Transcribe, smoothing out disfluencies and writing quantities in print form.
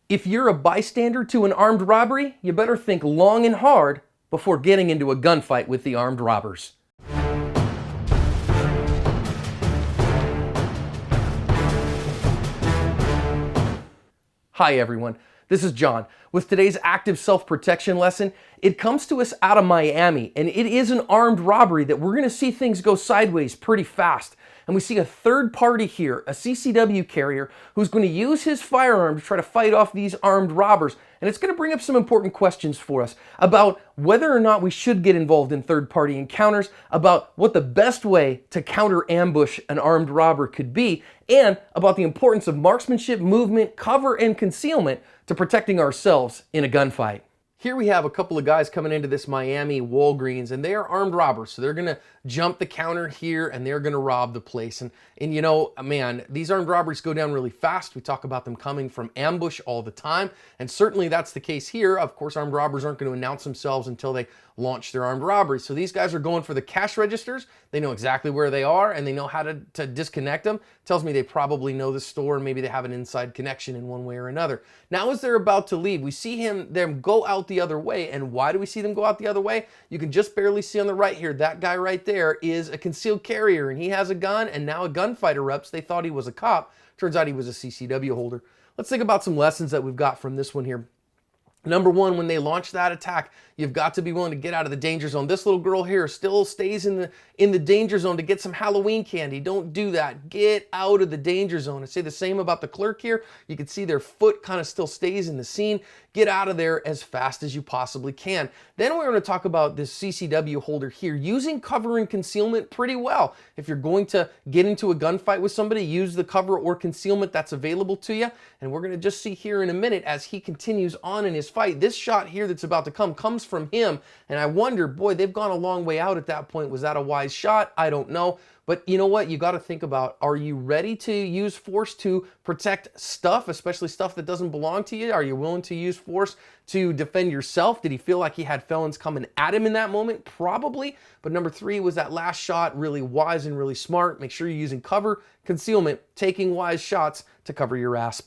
If you're a bystander to an armed robbery, you better think long and hard before getting into a gunfight with the armed robbers. Hi everyone, this is John. With today's active self-protection lesson, it comes to us out of Miami, and it is an armed robbery that we're gonna see things go sideways pretty fast. And we see a third party here, a CCW carrier, who's going to use his firearm to try to fight off these armed robbers. And it's going to bring up some important questions for us about whether or not we should get involved in third party encounters, about what the best way to counter ambush an armed robber could be, and about the importance of marksmanship, movement, cover, and concealment to protecting ourselves in a gunfight. Here we have a couple of guys coming into this Miami Walgreens, and they are armed robbers. So they're gonna jump the counter here and they're gonna rob the place. And you know, man, these armed robberies go down really fast. We talk about them coming from ambush all the time. And certainly that's the case here. Of course, armed robbers aren't gonna announce themselves until they launch their armed robbery. So these guys are going for the cash registers. They know exactly where they are and they know how to disconnect them. Tells me they probably know the store and maybe they have an inside connection in one way or another. Now as they're about to leave, we see them go out the other way. And why do we see them go out the other way? You can just barely see on the right here, that guy right there is a concealed carrier and he has a gun, and now a gunfight erupts. They thought he was a cop. Turns out he was a CCW holder. Let's think about some lessons that we've got from this one here. Number one, when they launch that attack, you've got to be willing to get out of the danger zone. This little girl here still stays in the danger zone to get some Halloween candy. Don't do that. Get out of the danger zone. I say the same about the clerk here. You can see their foot kind of still stays in the scene. Get out of there as fast as you possibly can. Then we're going to talk about this CCW holder here using cover and concealment pretty well. If you're going to get into a gunfight with somebody, use the cover or concealment that's available to you. And we're going to just see here in a minute as he continues on in his fight. This shot here that's about to come comes from him. And I wonder, boy, they've gone a long way out at that point. Was that a wise shot? I don't know. But you know what? You got to think about, are you ready to use force to protect stuff, especially stuff that doesn't belong to you? Are you willing to use force to defend yourself? Did he feel like he had felons coming at him in that moment? Probably. But number three, was that last shot really wise and really smart? Make sure you're using cover, concealment, taking wise shots to cover your ass.